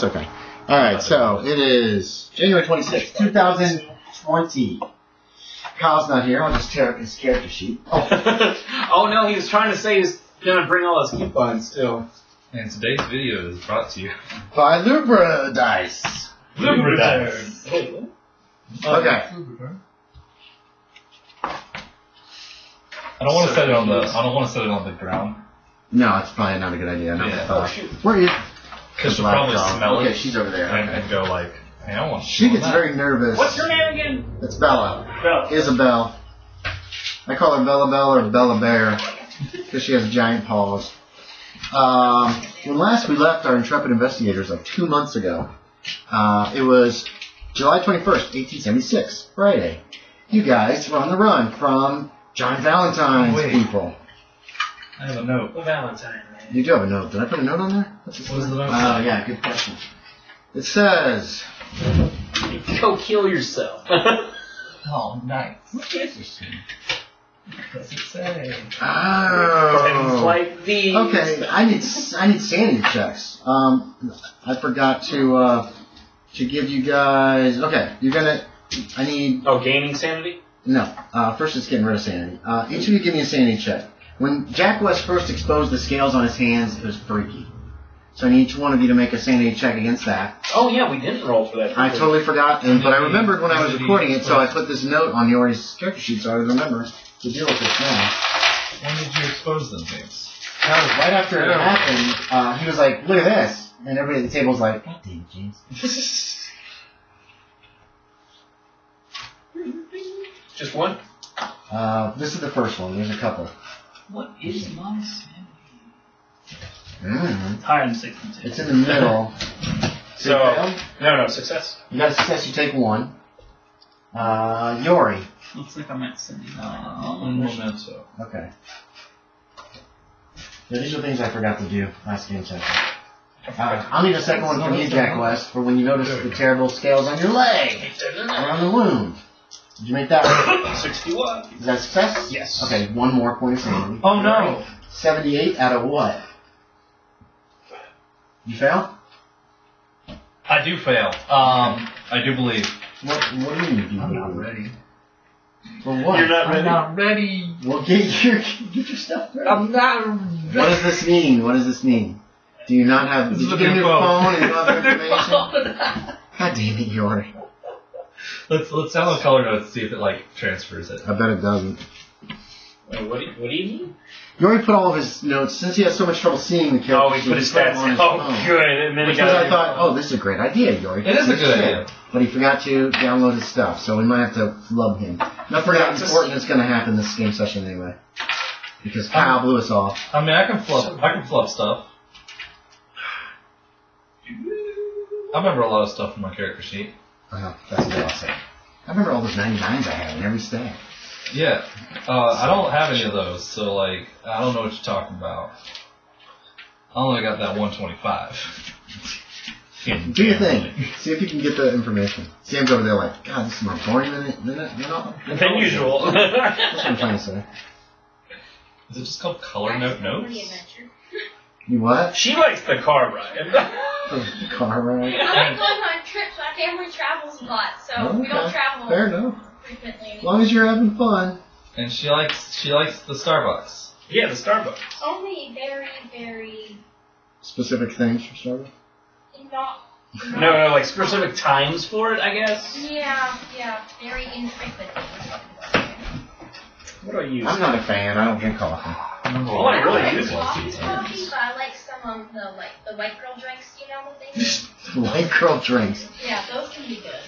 That's okay. All right, so it is January 26th, 2020. Kyle's not here. I'll just tear up his character sheet. Oh no, he was trying to say he's gonna bring all his coupons too. And today's video is brought to you by Lubra Dice. Lubra Dice. Okay. I don't want to set it on the. I don't want to set it on the ground. No, it's probably not a good idea. Yeah. Oh shoot. Where are you? Because she'll probably smell it. Okay, she's over there. And go like, hey, I want. She gets very nervous. What's your name again? It's Bella. Bella. Isabel. I call her Bella Bell or Bella Bear because she has giant paws. When last we left our intrepid investigators, like 2 months ago, it was July 21st, 1876, Friday. You guys were on the run from John Valentine's people. I have a note. Valentine, man. You do have a note. Did I put a note on there? What does the note Oh, yeah, good question. It says... Go kill yourself. Oh, nice. What does it say? Oh. Like the... Okay, I need sanity checks. I forgot to give you guys... Okay, you're gonna... I need... Oh, gaining sanity? No. First it's getting rid of sanity. Each of you give me a sanity check. When Jack West first exposed the scales on his hands, it was freaky. So I need each one of you to make a sanity check against that. Oh yeah, we didn't roll for that. I totally forgot, but I remembered when I was recording it, so I put this note on Yori's character sheet so I would remember to deal with this now. When did you expose them things? Right after it happened, he was like, look at this. And everybody at the table was like, God damn it, James. Just one? This is the first one. There's a couple. What is my sanity? Mm. Higher than 62. It's in the middle. So, no, success. You got a success, you take one. Yori. Looks like I'm at 79. One memento. Okay. Yeah, these are things I forgot to do last game session. I'll need a second one from you, Jack West, for when you notice the terrible scales on your leg or on the wound. Did you make that one? 61. Is that a success? Yes. Okay, one more point of sanity. Oh no! 78 out of what? You fail? I do fail. I do believe. What do you mean you I'm do? not ready. For what? You're not ready? I'm not ready. Well, get your stuff ready. I'm not What does this mean? What does this mean? Do you not have... This Did is you a give me new your phone. phone and other information? God damn it, Yori. Let's download color notes, see if it like transfers it. I bet it doesn't. Wait, what do you mean? Yori put all of his notes, since he has so much trouble seeing the characters. Oh, he put his stats on in. his Oh, phone. good. And then Which he was, got I thought, oh, this is a great idea, Yori. It is a good idea. But he forgot to download his stuff, so we might have to flub him. Nothing that important is going to happen this game session anyway. Because Kyle blew us off. I mean, I can fluff stuff. I remember a lot of stuff from my character sheet. That's what I'll say. I remember all those 99s I had in every stack. Yeah. I don't have any of those, so like, I don't know what you're talking about. I only got that 125. Do your thing. See if you can get the information. Sam's over there like, God, this is more boring than usual. That's what I'm trying to say. Is it just called color note notes? You what? She likes the car ride. Car ride? I like going on trips. My family travels a lot, so we don't travel Fair enough. frequently. As long as you're having fun. And she likes the Starbucks. Yeah, the Starbucks. Only very, very Specific things for Starbucks? not. No, like specific times for it, I guess. Yeah, very infrequent. What do I use? I'm not a fan. I don't drink coffee. Oh, I really use Coffee, but I like some of the white girl drinks. You know what they do? White girl drinks. Yeah, those can be good.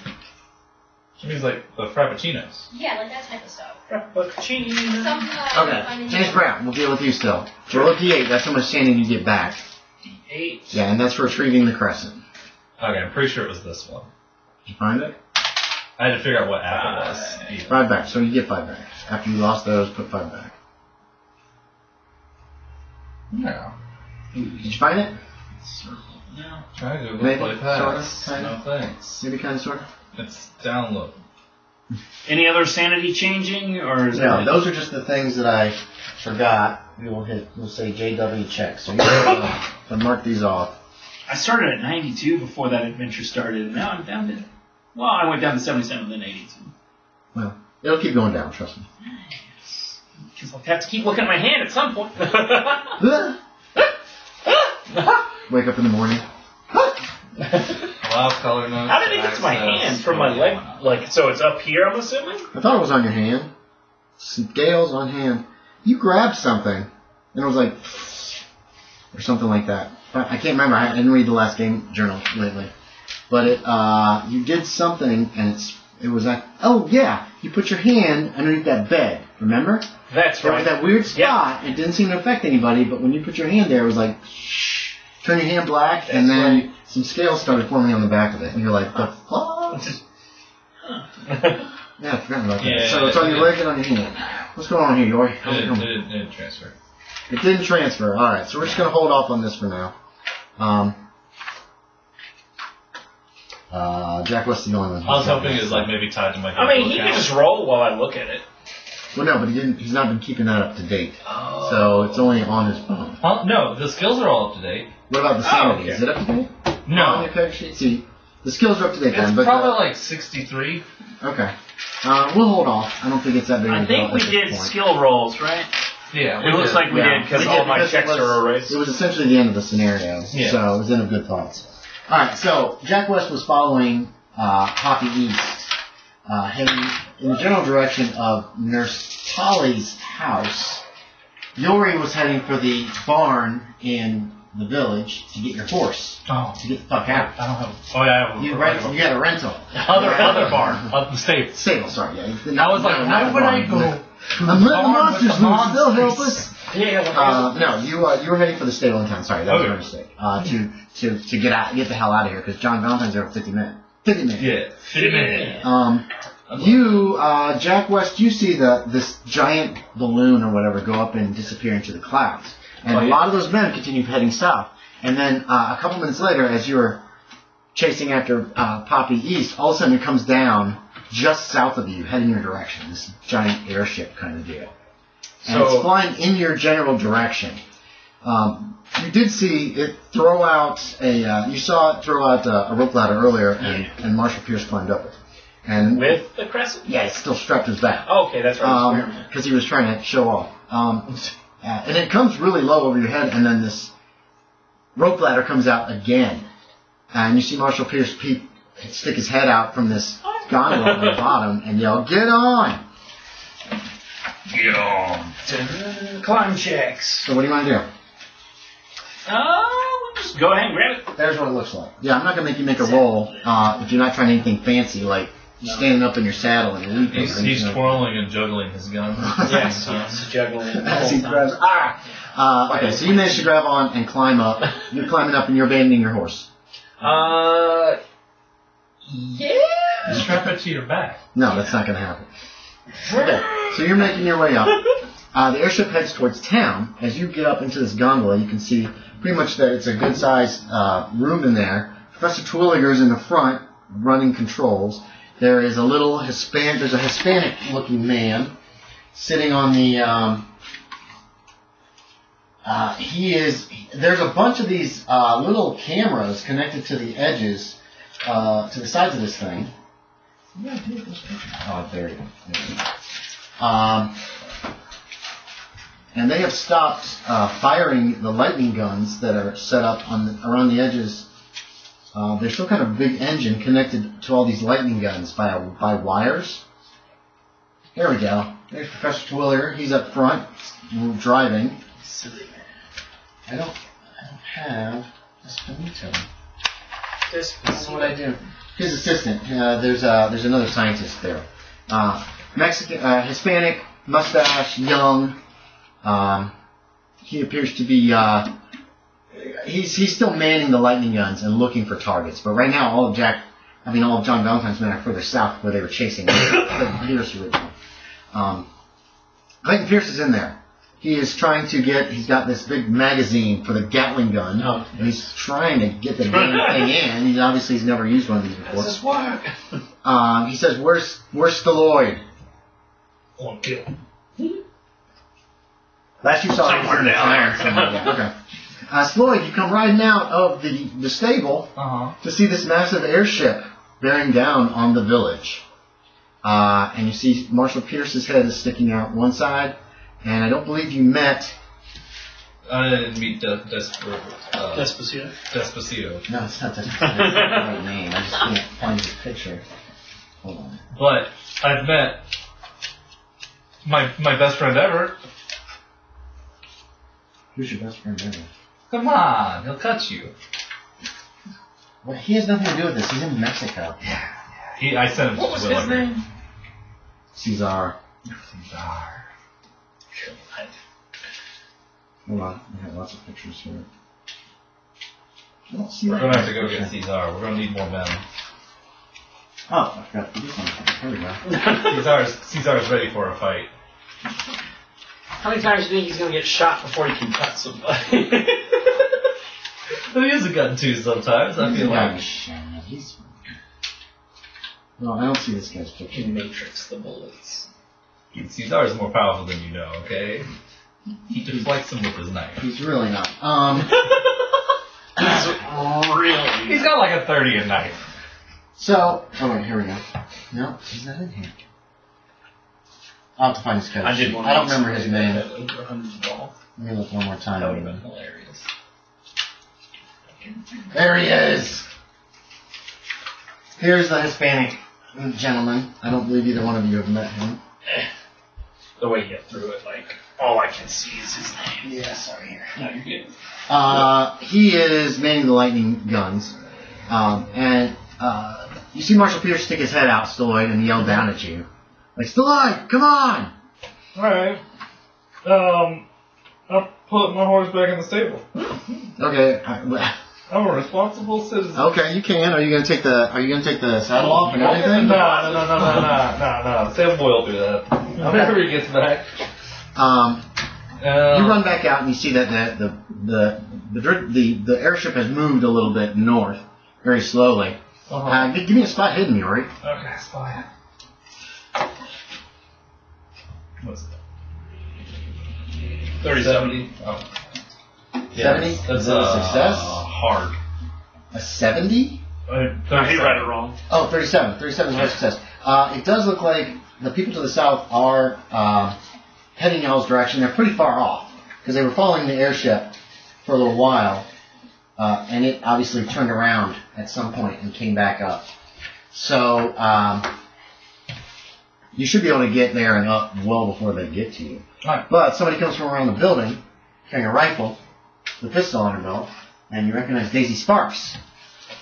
She means like the Frappuccinos. Yeah, like that type of stuff. Frappuccino. Something like Okay, James Brown, we'll deal with you still. Roll a D8, that's how much sanity you get back. D8. Yeah, and that's for retrieving the crescent. Okay, I'm pretty sure it was this one. Did you find it? I had to figure out what app it was. 5 back, so you get 5 back. After you lost those, put 5 back. No. Did you find it? No. Try to Google Maybe, Play Pass. sorta, No thanks. Maybe kind of, sort of? It's download. Any other sanity changing, or is No, it? those are just the things that I forgot. We'll say JW check. So you're going to mark these off. I started at 92 before that adventure started, and now I'm down to. Well, I went down to 77, then 82. Well, it'll keep going down. Trust me. Because I'll have to keep looking at my hand at some point. Wake up in the morning. Wild color notes. How did it get to my hand from my leg? Like, so it's up here, I'm assuming? I thought it was on your hand. Scales on hand. You grabbed something, and it was like, or something like that. I can't remember. I didn't read the last game journal lately. But you did something, and it was like, oh yeah, you put your hand underneath that bed. Remember? That's There right. was that weird spot. It didn't seem to affect anybody, but when you put your hand there, it was like, shh, turn your hand black, and then some scales started forming on the back of it, and you're like, the fuck? Yeah, I forgot about that. Yeah, So it's on your leg and on your hand. What's going on here, Yori? How's it It going? didn't transfer. It didn't transfer. All right, so we're just going to hold off on this for now. Jack West is the only one. I was hoping it was like maybe tied to my. I mean, he account. can just roll while I look at it. Well, no, but he's not been keeping that up to date. Oh. So it's only on his phone. Huh? No, the skills are all up to date. What about the sanity? okay. Is it up to date? On No, your character sheet? See, the skills are up to date it's then, but probably like 63. okay. We'll hold off. I don't think it's that big of a I think deal we at this did point. skill rolls, right? Yeah, It looks like we did because all my because it checks was- are erased. It was essentially the end of the scenario, Yeah. so it was in of good thoughts. All right, so Jack West was following Poppy East, heading in the general direction of Nurse Polly's house. Yori was heading for the barn in the village to get your horse Oh, to get the fuck out. I don't have. Oh yeah, I have. You got a rental. Other barn up the state. Stable, sorry. Yeah. I was like, why would I go? I'm letting the barn monsters with the loose. They'll help monsters. us. Yeah. No, you were heading for the stable in town. Sorry, that was Okay. my mistake. To get the hell out of here because John Valentine's there for 50 minutes. 50 minutes. Yeah. Jack West, you see this giant balloon or whatever go up and disappear into the clouds, and a lot of those men continue heading south. And then a couple minutes later, as you're chasing after Poppy East, all of a sudden it comes down just south of you, heading your direction. This giant airship kind of deal. And it's flying in your general direction. You did see it throw out you saw it throw out a rope ladder earlier, and Marshall Pierce climbed up it. And With the crescent? yeah, it's still strapped to his back. Okay, that's right. Because he was trying to show off. And it comes really low over your head, and then this rope ladder comes out again. And you see Marshall Pierce stick his head out from this gondola on the bottom and yell, "Get on!" Get on. Climb checks. So what do you want to do? Just go ahead and grab it. There's what it looks like. Yeah, I'm not going to make you make a roll if you're not trying anything fancy, like standing up in your saddle and leaping. He's twirling and juggling his gun. Yes, juggling. As he grabs. Okay, so you managed to grab on and climb up. You're climbing up and you're abandoning your horse. Yeah. Strap it to your back. No, that's not going to happen. Okay, so you're making your way up. The airship heads towards town. As you get up into this gondola, you can see pretty much that it's a good-sized room in there. Professor Terwilliger's in the front, running controls. There is a little Hispanic-looking man sitting on the. There's a bunch of these little cameras connected to the edges, to the sides of this thing. Oh, there you go. And they have stopped firing the lightning guns that are set up around the edges. There's still kind of a big engine connected to all these lightning guns by wires. There we go. There's Professor Terwilliger. He's up front, driving. Silly man. I don't have Espinito. This That's what I do. His assistant. There's another scientist there. Mexican, Hispanic, mustache, young. He appears to be. He's still manning the lightning guns and looking for targets. But right now, all of John Valentine's men are further south where they were chasing Clayton Pierce originally. Clayton Pierce is in there. He is trying to he's got this big magazine for the Gatling gun, and he's trying to get the damn thing in. He's never used one of these before. Does this work? He says, where's Staloid? One kill. Last you saw him Somewhere in the down town somewhere. Yeah, okay. Sloyd, you come riding out of the stable to see this massive airship bearing down on the village. And you see Marshal Pierce's head is sticking out one side, and I don't believe you met... I didn't meet Despacito. Despacito. No, it's not Despacito. That's not the right name. I just can't find his picture. Hold on. But I've met my best friend ever. Who's your best friend ever? Come on, he'll cut you. Well, he has nothing to do with this. He's in Mexico. I sent him to What was his Williger. name? Cesar. Cesar. Hold on. I have lots of pictures here. I don't see We're that gonna have to go picture. get Cesar. We're gonna need more men. Oh, I forgot to do something. Here we go. Cesar's ready for a fight. How many times do you think he's going to get shot before he can cut somebody? But he is a gun too sometimes, I feel like. He's... No, I don't see this guy's picture. Can matrix the bullets. Cesar is more powerful than you know, okay? He deflects him with his knife. He's really not. He's really... He's got like a 30 in knife. So, oh wait, here we go. No, he's not in here. I'll have to find his code. I did one. I don't remember his name. Over 100 balls. Let me look one more time. That would have been hilarious. There he is! Here's the Hispanic gentleman. I don't believe either one of you have met him. The way you get through it, like, all I can see is his name. Yeah, sorry here. No, you're good. He is manning the lightning guns. You see Marshal Pierce stick his head out, Stoyd, and yell down at you. Like, Stoyd, come on! Alright. I'll put my horse back in the stable. Okay. I'm a responsible citizen. Okay, you can. Are you gonna take the saddle off and everything? No. Sam Boyle do that. Whenever he gets back. You run back out and you see that the airship has moved a little bit north, very slowly. Give me a spot hidden, Yori. Okay, spy. What's it? 37. Oh. 70? That's Is that a success? Hard. A 70? No, he read it wrong. Oh, 37. 37 is a success. It does look like the people to the south are heading y'all's direction. They're pretty far off because they were following the airship for a little while, and it obviously turned around at some point and came back up. So you should be able to get there and up well before they get to you. Right. But somebody comes from around the building carrying a rifle, with a pistol on her belt, and you recognize Daisy Sparks.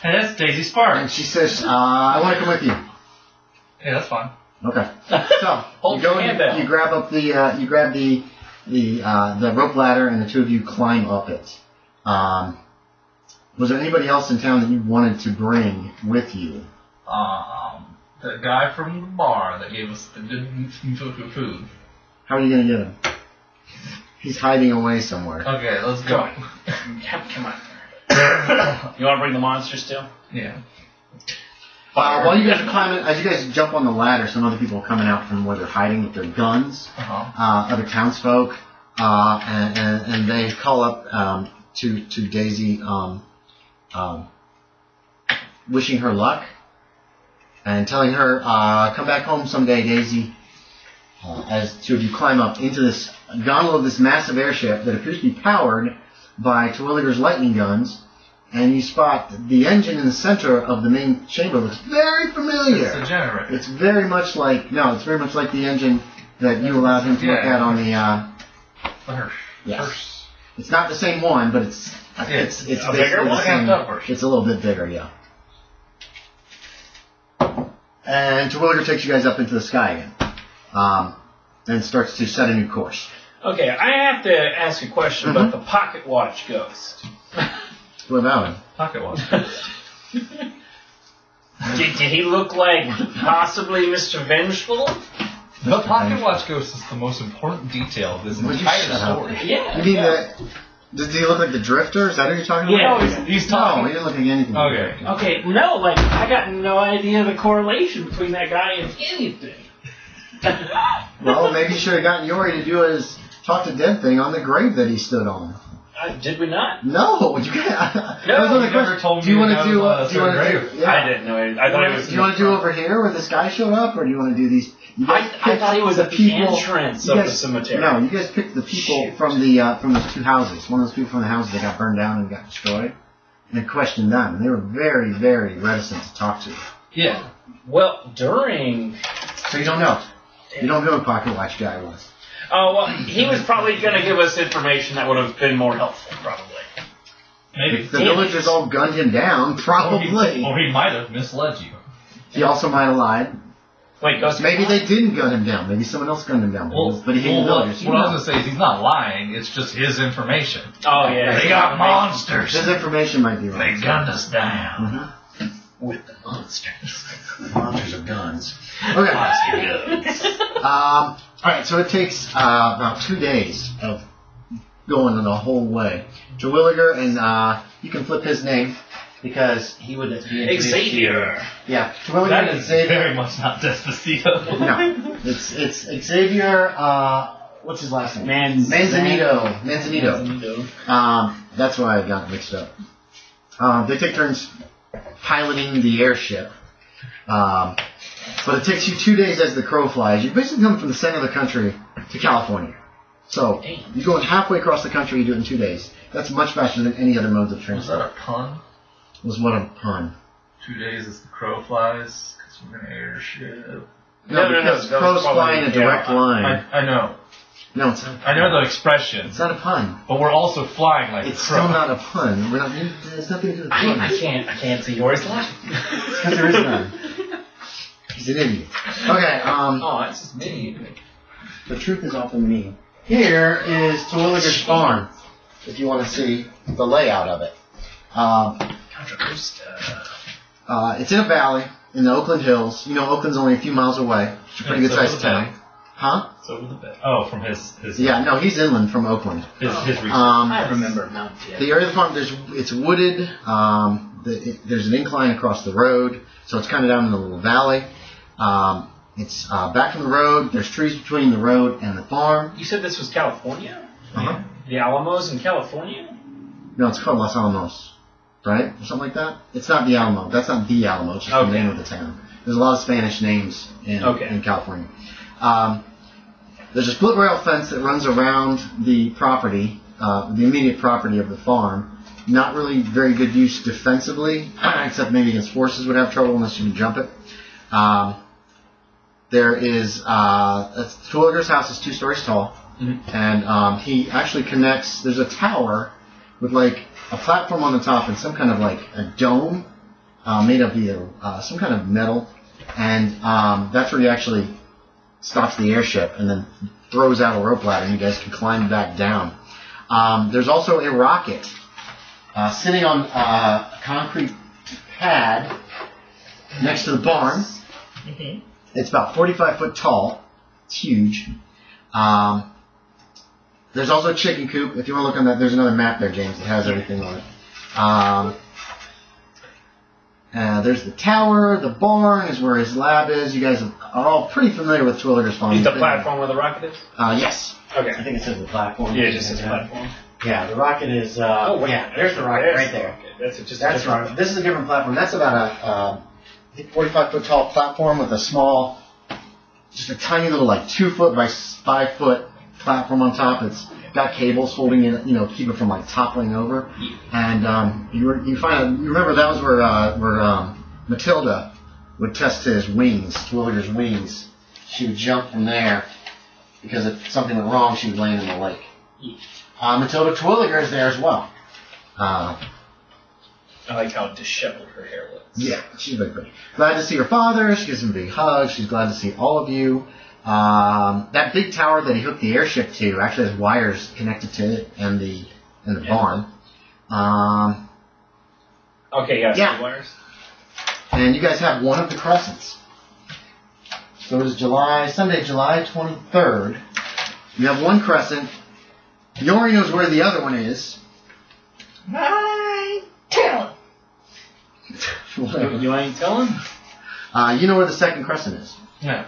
Hey, that's Daisy Sparks. And she says, I want to come with you. Yeah, that's fine. Okay. So Hold you go your hand and out. you grab up the rope ladder, and the two of you climb up it. Was there anybody else in town that you wanted to bring with you? The guy from the bar that gave us the good food. How are you going to get him? He's hiding away somewhere. Okay, let's go. Come on. You want to bring the monsters too? Yeah. While you guys are climbing, as you guys jump on the ladder, some other people are coming out from where they're hiding with their guns. Other townsfolk, and they call up to Daisy, wishing her luck and telling her, "Come back home someday, Daisy." As two of you climb up into this gondola of this massive airship that appears to be powered by Terwilliger's lightning guns, and you spot the engine in the center of the main chamber looks very familiar. It's a generator. It's very much like the engine that you allowed him to look at on the. The Hirsch. Yes. It's not the same one, but it's a basically bigger the one? same. Upwards. It's a little bit bigger, yeah. And Terwilliger takes you guys up into the sky again, and starts to set a new course. Okay, I have to ask a question about the pocket watch ghost. What about him? Pocket watch. Did he look like possibly Mr. Vengeful? The pocket watch ghost is the most important detail of this Would you entire shut up? story. Yeah. You mean does he look like the Drifter? Is that who you're talking about? Yeah. He's No, talking. he didn't look like anything. Okay. Okay, no, like, I got no idea the correlation between that guy and anything. Well, maybe you should have gotten Yori to do his talk to dead thing on the grave that he stood on. Did we not? No, you can't. No, That was you never told do you me want that to do? was, Do you want to grave. do? Yeah. I didn't know it. I thought it was. Do you want to do over here where this guy showed up, or do you want to do these? You guys I picked thought he was the at the people. entrance You of guys- the cemetery. No, you guys picked the people Shoot. from those two houses. One of those people from the houses that got burned down and got destroyed, and questioned them, and they were very, very reticent to talk to you. Yeah. Well, during. So you don't know. You don't know who Pocket Watch guy was. Oh, well, he was probably going to give us information that would have been more helpful, probably. Maybe. The villagers all gunned him down, probably. Or he might have misled you. He also might have lied. Wait, Ghost. Maybe they didn't gun him down. Maybe someone else gunned him down. But he hated the villagers. What I was going to say is he's not lying. It's just his information. Oh, yeah. They got monsters. His information might be wrong. They gunned us down. With the monsters. Monsters of guns. Okay. Alright, so it takes about 2 days of going the whole way. Terwilliger, and you can flip his name because he would be introduced to you. Xavier. Yeah, Terwilliger That and is Xavier. very much not Despacito. No, it's Xavier. What's his last name? Manzanito. Manzanito. That's why I got mixed up. They take turns piloting the airship. But it takes you 2 days as the crow flies. You're basically coming from the center of the country to California. So, you're going halfway across the country, you do it in 2 days. That's much faster than any other modes of Was transport. that a pun? Was what a pun. 2 days as the crow flies, because we're an airship. No, because that was crows probably- fly in a direct line. I know. No, it's not. I know the expression, It's not a pun. but we're also flying like It's a crow. still not a pun. We're not. There's nothing to do with puns. I can't see yours laughing. It's because there is none. He's an idiot. Okay, Oh, that's just me. the truth is often mean. Here is Terwilliger's farm, if you want to see the layout of it. It's in a valley in the Oakland Hills. You know, Oakland's only a few miles away. It's a pretty It's good sized over the town. Huh? It's over the bed. Oh, from his Yeah, no, he's inland from Oakland. his research. I remember Mount Diaz. The area of the farm, it's wooded. There's an incline across the road, so it's kind of down in the little valley. It's back from the road. There's trees between the road and the farm. You said this was California? Uh-huh. The Alamos in California? No, it's called Los Alamos, right? Or something like that. It's not the Alamo. That's not the Alamo. It's just the Okay. name of the town. There's a lot of Spanish names in California. There's a split rail fence that runs around the property, the immediate property of the farm. Not really very good use defensively, except maybe against horses would have trouble unless you can jump it. There is Terwilliger's house is 2 stories tall, and he actually connects. There's a tower with like a platform on the top and some kind of like a dome made of either some kind of metal, and that's where he actually stops the airship and then throws out a rope ladder, and you guys can climb back down. There's also a rocket sitting on a concrete pad next to the barn. It's about 45 foot tall. It's huge. There's also a chicken coop. If you want to look on that, there's another map there, James. It has everything on it. There's the tower. The barn is where his lab is. You guys are all pretty familiar with Terwilliger's farm. Is the platform where the rocket is? Yes. Okay. I think it says the platform. Yeah, it just says platform. Yeah, the rocket is. Wait. Yeah, there's the rocket right there. That's just That's right. This is a different platform. That's about a 45 foot tall platform with a small, just a tiny little like 2 foot by 5 foot platform on top. It's got cables holding it, keep it from like toppling over. And you remember that was where Matilda would test his wings, Terwilliger's wings. She would jump from there because if something went wrong, she would land in the lake. Matilda Terwilliger is there as well. I like how disheveled her hair looks. Yeah, she's very pretty. Glad to see her father. She gives him a big hug. She's glad to see all of you. That big tower that he hooked the airship to actually has wires connected to it and the barn. Okay, yeah. Yeah. Wires. And you guys have one of the crescents. So it is Sunday, July 23rd. You have one crescent. Yori knows where the other one is. You ain't telling? You know where the second crescent is. Yeah.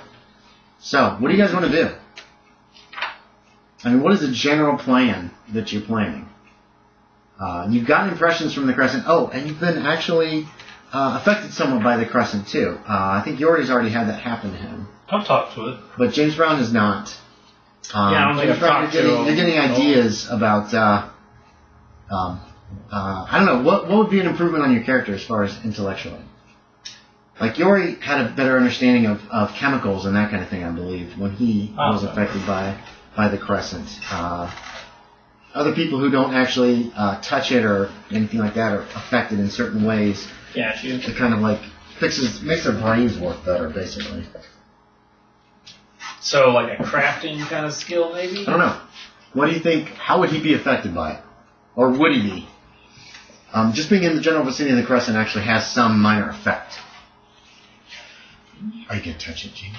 So, what do you guys want to do? I mean, what is the general plan that you're planning? You've gotten impressions from the Crescent. Oh, and you've been actually affected somewhat by the Crescent, too. I think Yori's already had that happen to him. I've talked to it. But James Brown is not. I don't think James I've Brown, talked to him. you're getting ideas about. I don't know. What would be an improvement on your character as far as intellectually? Like Yori had a better understanding of chemicals and that kind of thing, I believe, when he was affected by the Crescent. Other people who don't actually touch it or anything like that are affected in certain ways. Yeah, you. It kind of like makes their brains work better, basically. So like a crafting kind of skill, maybe? I don't know. What do you think? How would he be affected by it? Or would he be? Just being in the general vicinity of the Crescent actually has some minor effect. Are you going to touch it, Gene?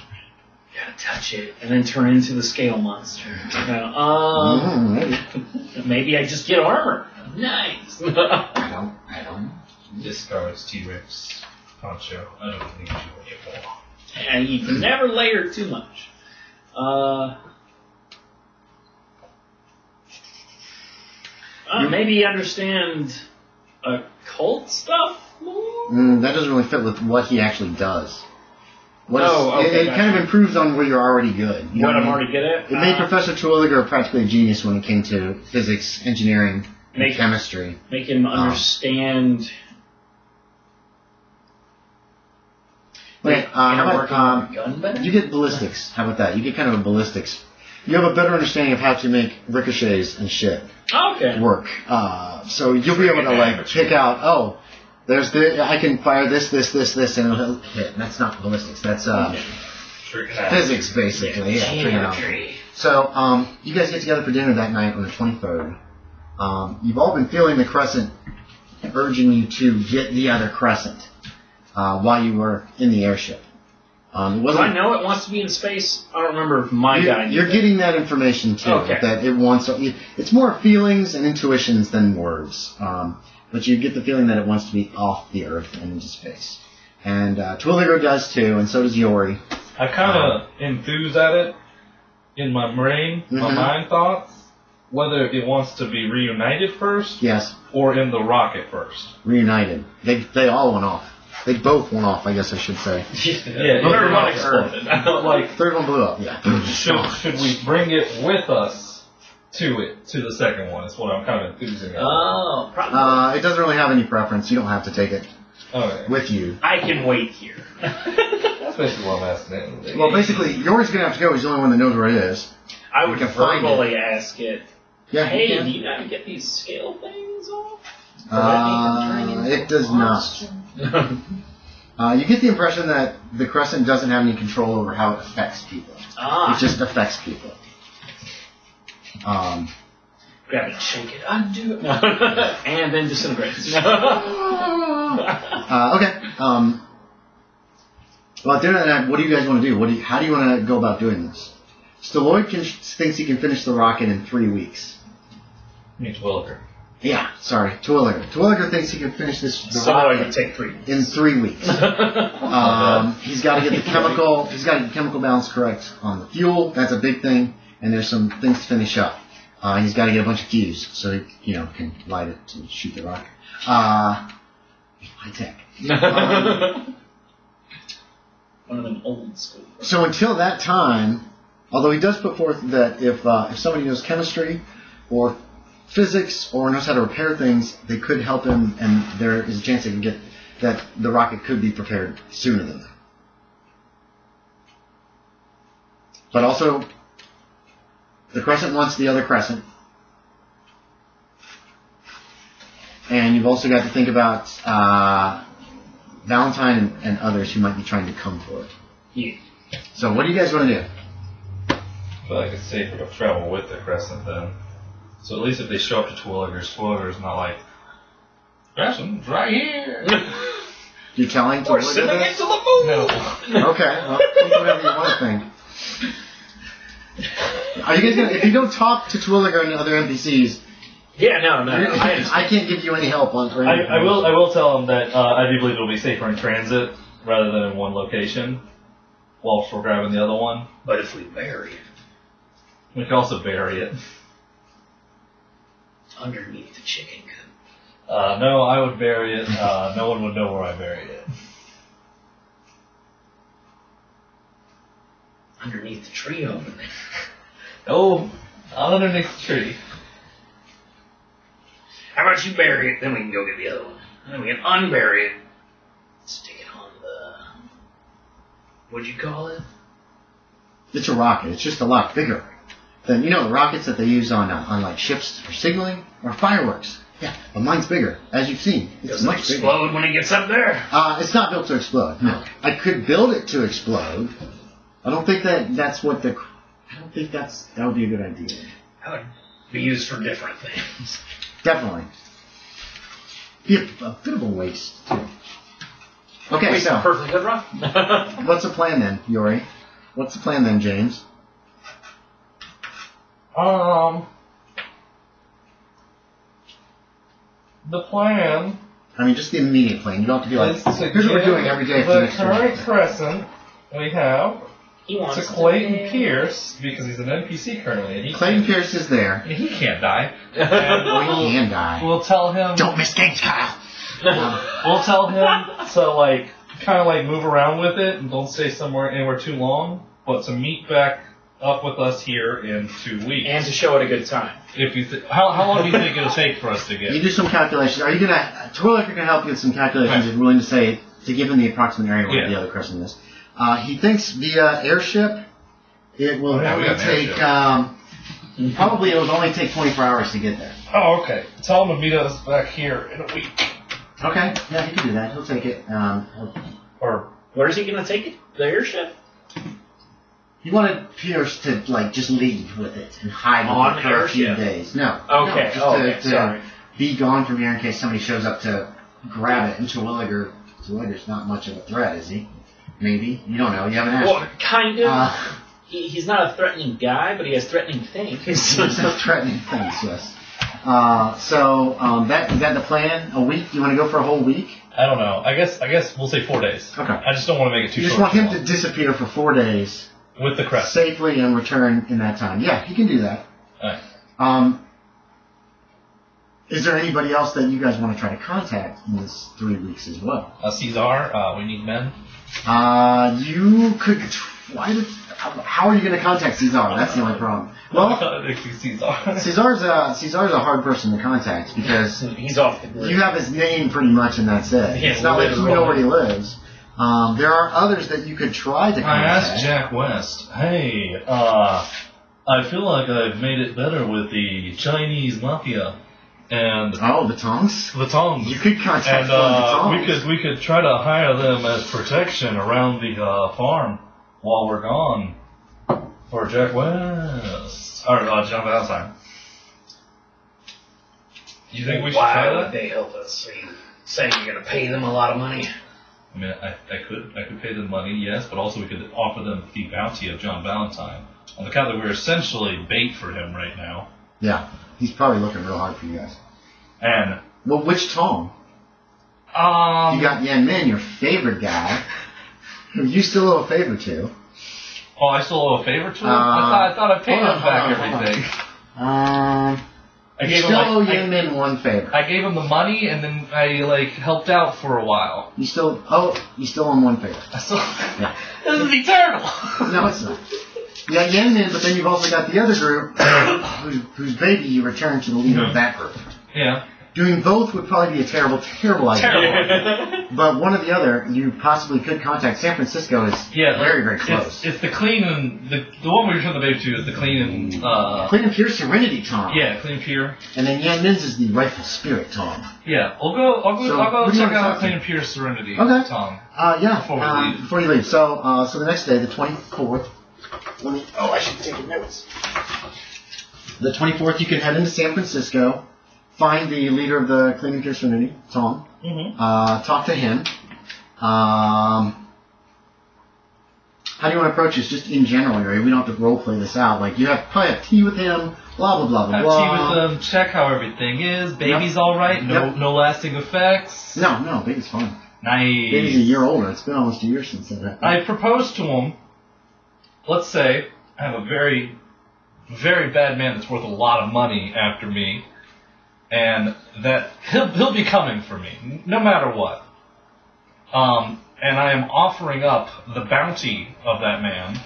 Gotta touch it and then turn into the scale monster. Maybe. Maybe I just get armor. Nice. I don't. Discards T-Rex poncho. I don't think you will get more. And you can never layer too much. Maybe understand occult stuff more? That doesn't really fit with what he actually does. Okay, it kind of improves on where you're already good. You know What what I'm I mean? already good at? It made Professor Terwilliger practically a genius when it came to physics, engineering, and chemistry. Make him understand. Okay, how working about on a gun better? you get ballistics? How about that? You get kind of a ballistics. You have a better understanding of how to make ricochets and shit Okay. work. So you'll be able to like pick out. I can fire this, and it'll hit. That's not ballistics. That's physics, basically. Yeah, trigonometry. So you guys get together for dinner that night on the 23rd. You've all been feeling the Crescent urging you to get the other Crescent while you were in the airship. Do I know it wants to be in space? I don't remember if my guy knew You're that. getting that information too. Okay. That it wants. It's more feelings and intuitions than words. But you get the feeling that it wants to be off the Earth and into space. And Terwilliger does too, and so does Yori. I kind of enthuse at it in my brain, my mind thoughts, whether it wants to be reunited first Yes, or in the rocket first. reunited. They all went off. They both went off, I guess I should say. Yeah, Third in one the exploded. like, Third one blew up. Yeah. should we bring it with us to the second one? Is what I'm kind of enthusing at. Oh, probably. It doesn't really have any preference. You don't have to take it Okay. with you. I can wait here. That's basically what I'm asking. Well, basically, Yori's gonna have to go. He's the only one that knows where it is. I would can find verbally ask it. Yeah. Hey, you do can. you know how to get these scale things off? It does not. You get the impression that the Crescent doesn't have any control over how it affects people. It just affects people. Grab it, shake it, undo it, and then disintegrates. Okay. Well, at the end of the night, what do you guys want to do? How do you want to go about doing this? Staloid thinks he can finish the rocket in 3 weeks. Means Williger. Yeah, sorry, Terwilliger. Terwilliger thinks he can finish the So it rocket would take 3 weeks. in 3 weeks. He's got to get the chemical balance correct on the fuel. That's a big thing, and there's some things to finish up. He's got to get a bunch of fuse so he, can light it to shoot the rocket. High tech. One of them old school. So until that time, although he does put forth that if somebody knows chemistry or physics or knows how to repair things, they could help him, and there is a chance they can get that the rocket could be prepared sooner than that. But also, the Crescent wants the other Crescent. And you've also got to think about Valentine and others who might be trying to come for it. Yeah. So what do you guys want to do? I feel like it's safer to travel with the Crescent then. So at least if they show up to Terwilliger's not like, Crescent's right here. You're telling We're Terwilliger sending it this? to the moon! No. Okay, well, think whatever you want to think. Are you guys gonna, if you don't talk to Terwilliger and other NPCs, Yeah, no. I can't give you any help on or any I will tell them that I do believe it'll be safer in transit rather than in one location whilst we're grabbing the other one. But if we bury it We can also bury it. underneath the chicken coop. No, I would bury it. No one would know where I buried it. Underneath the tree over there. No, not underneath the tree. How about you bury it, then we can go get the other one. And then we can unbury it. Stick it on the... What'd you call it? It's a rocket. It's just a lot bigger than, the rockets that they use on like ships for signaling or fireworks. Yeah, but mine's bigger, as you've seen. It's Doesn't much bigger. explode when it gets up there. It's not built to explode. No, I could build it to explode. I don't think that would be a good idea. That would be used for different things. Definitely. Be a bit of a waste too. Okay, Wait, so perfectly good run. what's the plan then, Yori? What's the plan then, James? The plan I mean, just the immediate plan. You don't have to be like, is to here's what we're doing every day for the the next 3 current days. crescent we have He wants to to Clayton be- Pierce, because he's an NPC currently, and Clayton Pierce is there. he can't die. Or And he can die. we'll tell him. Don't miss games, Kyle. We'll tell him to kind of move around with it and don't stay anywhere too long, but to meet back up with us here in 2 weeks. And to show it a good time. If you how long do you think it'll take for us to get? You do some calculations. Are you gonna? Twirlicker can help you with some calculations. If you're willing to say to give him the approximate area where Yeah. the other crescent is. He thinks via airship, it will Oh, yeah, we only got an take. Probably it will only take 24 hours to get there. Oh, okay. Tell him to meet us back here in a week. Okay, yeah, he can do that. He'll take it. Or Where's he going to take it? The airship? He wanted Pierce to just leave with it and hide On with it for a few airship. days. No. Okay, No, just okay, to sorry. be gone from here in case somebody shows up to grab it. And Terwilliger's not much of a threat, is he? Maybe. You don't know. You haven't asked. Well, kind of. him. He's not a threatening guy, but he has threatening things. There's no threatening things, yes. So is that the plan? A week? You want to go for a whole week? I don't know. I guess we'll say 4 days. Okay. I just don't want to make it too You just short. want him to disappear for 4 days with the crest. safely and return in that time. Yeah, he can do that. Alright. Is there anybody else that you guys want to try to contact in this 3 weeks as well? Caesar, we need men. You could try to. How are you going to contact Caesar? That's the only problem. Well, Caesar. Caesar's a hard person to contact because He's off the grid. you have his name pretty much, and that's it. Yeah, It's not like you literally. know where he lives. There are others that you could try to I contact. asked Jack West, hey, I feel like I've made it better with the Chinese mafia and Oh, the tongues. the Tongs. You could contact And one of the tongues. we could try to hire them as protection around the farm while we're gone for Jack West or John Valentine. You think we should Why try would that? they help us? Are you saying you're going to pay them a lot of money? I mean, I could pay them money, yes, but also we could offer them the bounty of John Valentine on the account that we're essentially bait for him right now. Yeah, he's probably looking real hard for you guys. And Well, which Tong? You got Yan Min, your favorite guy, who you still owe a favor to. oh, I still owe a favor to him. I thought I paid hold on, him back hold on. everything. I You gave him still owe like Yan Min one favor. I gave him the money and then I helped out for a while. You still owe him one favor. I still Yeah. this is eternal. No, it's not. You got Yan Min, but then you've also got the other group, whose baby you returned to the leader of that group. Yeah. Doing both would probably be a terrible, terrible idea. Terrible. But one or the other, you possibly could contact. San Francisco is very, very close. It's the clean and the one we returned the baby to is the clean and Clean and Pure Serenity Tom. yeah, clean and pure. And then Yan Min's is the Rightful Spirit Tom. Yeah, I'll go So, who do you check wanna out talk Clean to? and Pure Serenity. Okay. Tom. Yeah. Before we leave. Before you leave. So the next day, the 24th. I should take notes. The 24th, you can head into San Francisco, find the leader of the Clean and Pure Serenity, Tom. Mm-hmm. Talk to him. How do you want to approach this? Just in general, Yuri. We don't have to role play this out. Like you probably have tea with him. Blah blah blah blah Have blah. tea with them. Check how everything is. Baby's all right. No lasting effects. No, baby's fine. Nice. Baby's a year older. It's been almost a year since that happened. I proposed to him. Let's say I have a very, very bad man that's worth a lot of money after me, and that he'll be coming for me, no matter what. And I am offering up the bounty of that man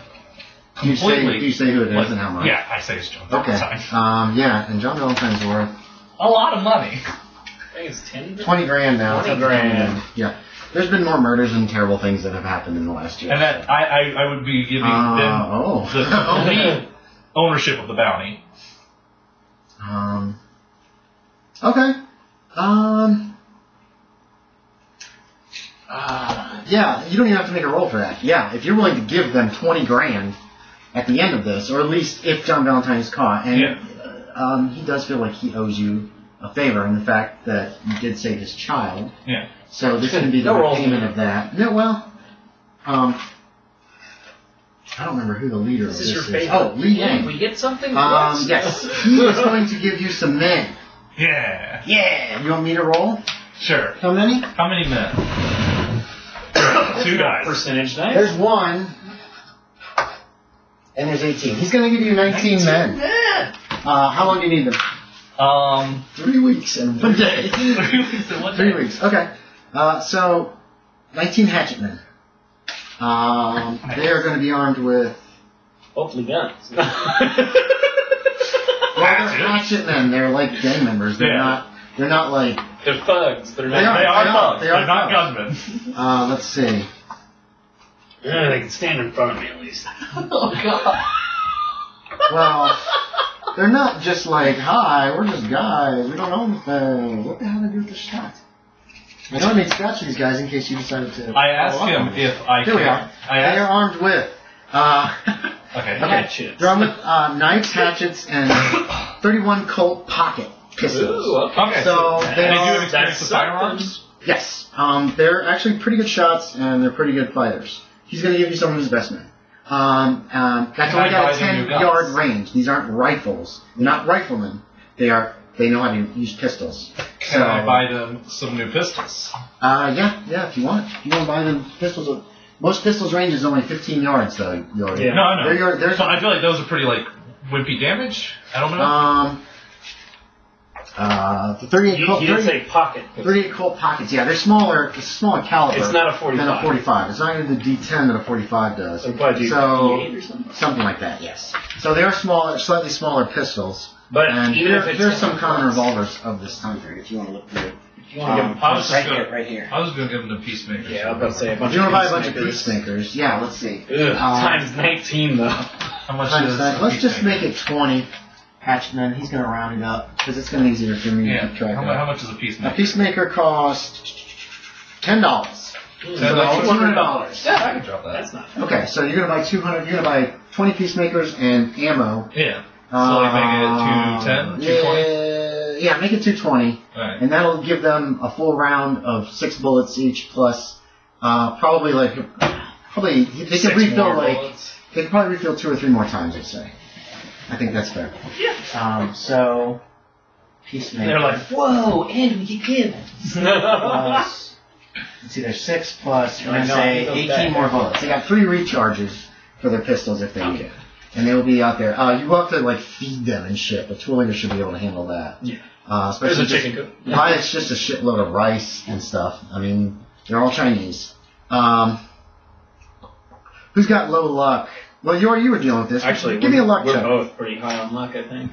completely. Do you say who it is and how much? Yeah, I say it's John Okay. Valentine. Yeah, and John Valentine's worth A lot of money. I think it's 10. 20 grand now. 20 grand. Yeah. There's been more murders and terrible things that have happened in the last year. And that I would be giving them the ownership of the bounty. Okay. Yeah, you don't even have to make a roll for that. Yeah, if you're willing to give them 20 grand at the end of this, or at least if John Valentine is caught, and he does feel like he owes you a favor in the fact that you did save his child. Yeah. So this can be the repayment of that. No, well, I don't remember who the leader This of is this your is. favorite. Oh, Li Yang. We get something? Yes, he is going to give you some men. Yeah. Yeah. You want me to roll? Sure. How many? How many men? 2 guys. Percentage dice. There's 1. And there's 18. He's going to give you 19 men. How long do you need them? 3 weeks and 1 day. 3 weeks. Okay. So, 19 hatchetmen. They are going to be armed with. Hopefully guns. Well, they're hatchetmen. They're like gang members. They're not. They're not like. They're thugs. They're They not. are. thugs. They are They're not thugs. gunmen. Let's see. Yeah, they can stand in front of me at least. Oh, God. Well, they're not just like, hi, we're just guys. We don't know anything. What the hell do they do with the shot? I know I made scratch these guys in case you decided to. I asked him if I Here could. we are. I They are asked. armed with. Okay. Hatchets. They're armed with knives, hatchets, and 31 Colt pocket pistols. Ooh, okay. Okay. So And they they do are. have experience with firearms? Yes. They're actually pretty good shots and they're pretty good fighters. He's going to give you some of his best men. That's Can only I got buy a them new guns? 10-yard range. These aren't rifles. They're not riflemen. They know how to use pistols. Can I buy them some new pistols? Yeah, if you want. If you want to buy them pistols. Most pistols range is only 15 yards, though. Yeah. No, I know. There's So I feel like those are pretty, like, wimpy damage? I don't know. The 38 Colt. You didn't say pocket. 38 Colt pockets. Yeah, they're smaller. It's smaller caliber. It's not a 45. Than a 45. It's not even the D10 that a 45 does. So probably do So, D8 or something. something like that. Yes. So they are smaller, slightly smaller pistols. But And even if it's here's some common revolvers of this time period. If you want to look through. If you want to give them I was just right gonna- here, right here. I was going to give them the peacemakers. Yeah, I was about to say a If bunch you of want to buy a bunch of peacemakers. peacemakers, yeah. Let's see. Ugh, times 19 though. How much Times is that. Let's just peacemaker? make it 20. Hatchman. He's going to round it up because it's going to be easier for me to Yeah. keep track How of. much is a A peacemaker? peacemaker costs $10. $10? $200. Yeah, I can drop that. That's not. Okay, so you're gonna buy 200. You're gonna buy 20 peacemakers and ammo. Yeah. So like make it 210, 220? Yeah, make it 220, Alright. and that'll give them a full round of 6 bullets each, plus probably they can 6 refill more like bullets. they can probably refill 2 or 3 more times. I'd say. I think that's fair. Yeah. So peacemaker. They're like, whoa, and we get kids. plus, let's see, there's 6 plus. We're gonna I know, say I feel 18 bad. more bullets. They got 3 recharges for their pistols if they need it. And they will be out there. You will have to like feed them and shit, but Twillinger should be able to handle that. Yeah. Especially There's a just- chicken coop. Why it's just a shitload of rice and stuff. I mean, they're all Chinese. Who's got low luck? Well, you were dealing with this. Actually, give me a luck we're check. both pretty high on luck, I think.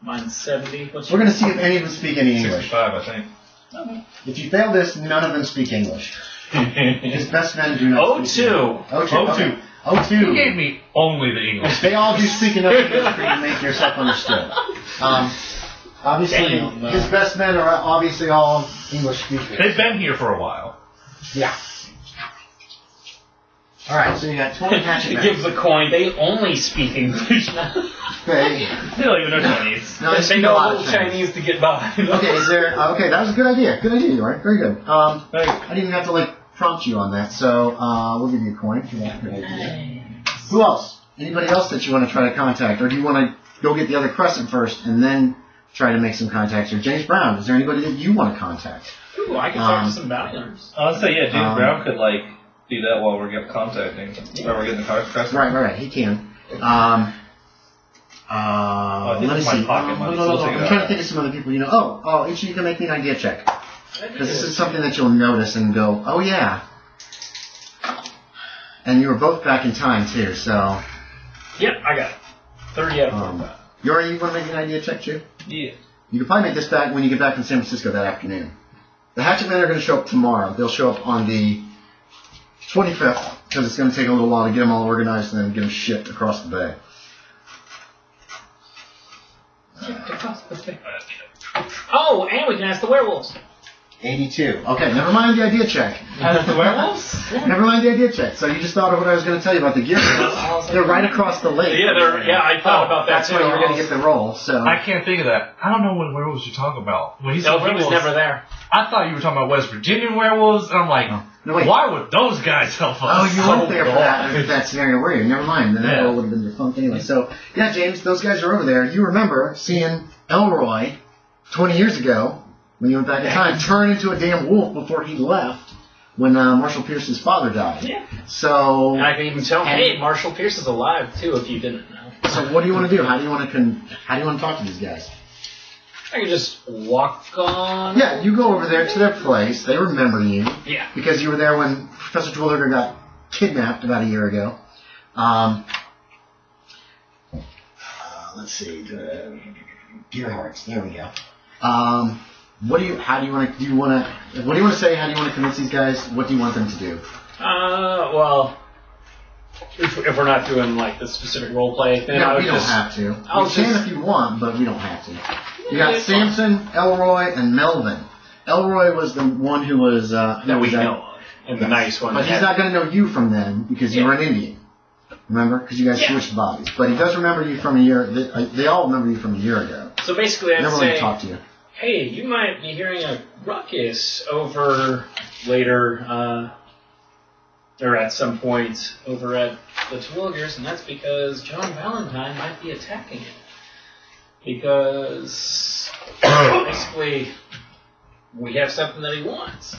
Mine's 70. What's We're gonna see if any of them speak any English. 65, I think. If you fail this, none of them speak English. His best men do not. Oh, speak two. English. O2. Okay. O2. You gave me only the English. They all do speak enough English for you to make yourself understood. Obviously, Damn, his best men are obviously all English speakers. They've been here for a while. Yeah. All right, so you got 20 hatchet It men. gives the coin. They only speak English now. Okay. They don't even know Chinese. No, they They speak a know lot a of little Chinese to get by. Okay, is there? Okay, that was a good idea. Good idea, York. Very good. I Thanks. didn't even have to like prompt you on that, so we'll give you a coin for that. Good idea. Who else? Anybody else that you want to try to contact, or do you want to go get the other crescent first and then try to make some contacts? Or James Brown? Is there anybody that you want to contact? Ooh, I can talk to some bounty hunters. I would say, yeah, James Um, Brown could, like, do that while we're contacting, while we're getting the cars pressed. Right. He can. I think let me it's my see. pocket money, so we'll take it I'm trying to out. think of some other people you know. Oh, Ichi, you can make me an idea check. Because this is something that you'll notice and go, oh yeah. And you were both back in time too, so. Yep, I got it. 30 out of 45. Yori, you want to make an idea check too? Yeah. You can probably make this back when you get back in San Francisco that afternoon. The Hatchet Men are going to show up tomorrow. They'll show up on the 25th because it's going to take a little while to get them all organized and then get them shipped across the bay. Oh, and we can ask the werewolves. 82. Okay, never mind the idea check. As the werewolves? Never mind the idea check. So you just thought of what I was going to tell you about the gear sets. They're right across the lake. Yeah, I thought about that That's too. where you're going to get the roll. So I can't think of that. I don't know what werewolves you're talking about. When he said No, he was werewolves, never there. I thought you were talking about West Virginian werewolves, and I'm like, no, wait. why would those guys help us? Oh, you weren't there for that scenarow, were you? Never mind. Then that Yeah. roll would have been defunct anyway. So, yeah, James, those guys are over there. You remember seeing Elroy 20 years ago, when you went back in time, turn into a damn wolf before he left when Marshall Pierce's father died. Yeah. So, And I can even tell, hey, Marshall Pierce is alive too, if you didn't know. so what do you want to do? How do you want to talk to these guys? I can just walk on. Yeah, you go over there to their place. They remember you. Yeah. Because you were there when Professor Twilliger got kidnapped about a year ago. Let's see. Gearhearts. There we go. What do you want to say? How do you want to convince these guys? What do you want them to do? Well, if we're not doing like the specific role play, then I No, would we don't just have to. I'll We can just- if you want, but we don't have to. You got Yeah, it's fine. Samson, Elroy, and Melvin. Elroy was the one who was that we know of, and the nice one. But that he's had- not going to know you from then because you Yeah. were an Indian. Remember? Because you guys Yeah. switched bodies. But he does remember you from a year. They all remember you from a year ago. So basically, I'd Never let say, to talk to you. hey, you might be hearing a ruckus over later, or at some point over at the Twilligers, and that's because John Valentine might be attacking it. Because basically, we have something that he wants.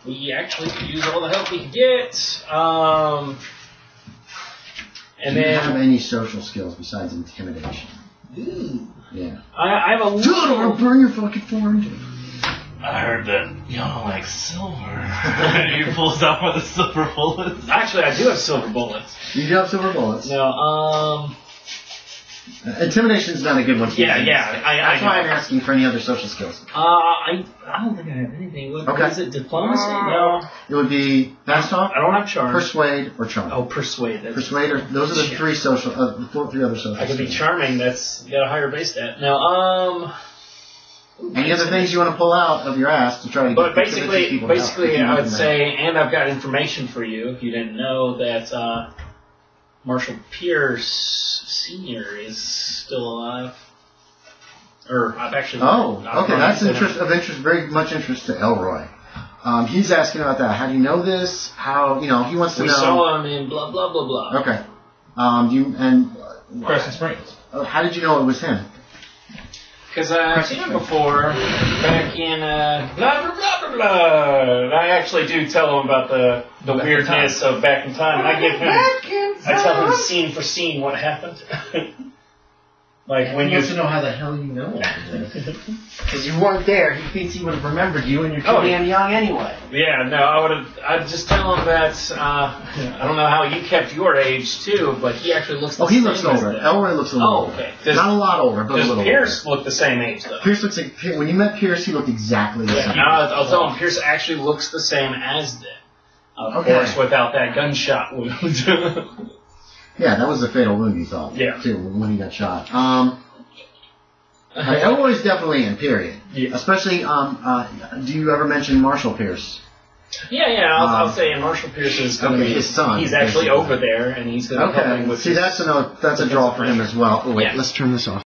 We actually could use all the help we can get. And Do you have then, any social skills besides intimidation? ooh, Yeah. I have a Good, or burn your fucking forehead. I heard that y'all like silver. He pulls out one of the silver bullets. Actually, I do have silver bullets. You do have silver bullets. No, Intimidation's not a good one. For yeah, you. yeah. That's why I'm know. asking for any other social skills. I don't think I have anything. What, Okay. Is it diplomacy? No. It would be fast talk, I don't have charm. persuade, or charm. Oh, persuade. That's, Persuade, or those are the three social, three other social I could be skills. charming. That's got a higher base stat. No, Any other things you want to pull out of your ass to try to But get to these people to help? If basically, you I want would them to say, and I've got information for you. If you didn't know that Marshall Pierce Sr. is still alive. Or I've actually. Oh, I've okay, run that's into him. interest, very much interest to Elroy. He's asking about that. How do you know this? How, he wants to We know. saw him in blah blah blah blah. Okay. Crescent Springs. How did you know it was him? Because I've seen him before, back in blah blah blah blah blah. I actually do tell him about the weirdness of back in time. I tell him scene for scene what happened. Like when He you. wants to know how the hell you know because you weren't there. He thinks he would have remembered you, and you're too Oh, damn young anyway. Yeah, no, I'd just tell him that, I don't know how you kept your age too, but he actually looks the Oh, he same looks as older. them. Elroy looks a little Oh, older. okay. Not a lot older, but a Does little Pierce older. look the same age though? Pierce looks like, when you met Pierce, he looked exactly the Yeah, same. now I'll tell him Pierce actually looks the same as them. Of Okay. course, without that gunshot wound. Yeah, that was a fatal wound, you thought. Yeah. Too, when he got shot. Elroy's definitely in, period. Yeah. Especially, do you ever mention Marshall Pierce? Yeah, I'll say Marshall Pierce is going to Okay, be his son, He's actually basically. over there, and he's going to help him Okay. with. See, that's a draw for him as well. Oh, wait, Yeah. let's turn this off.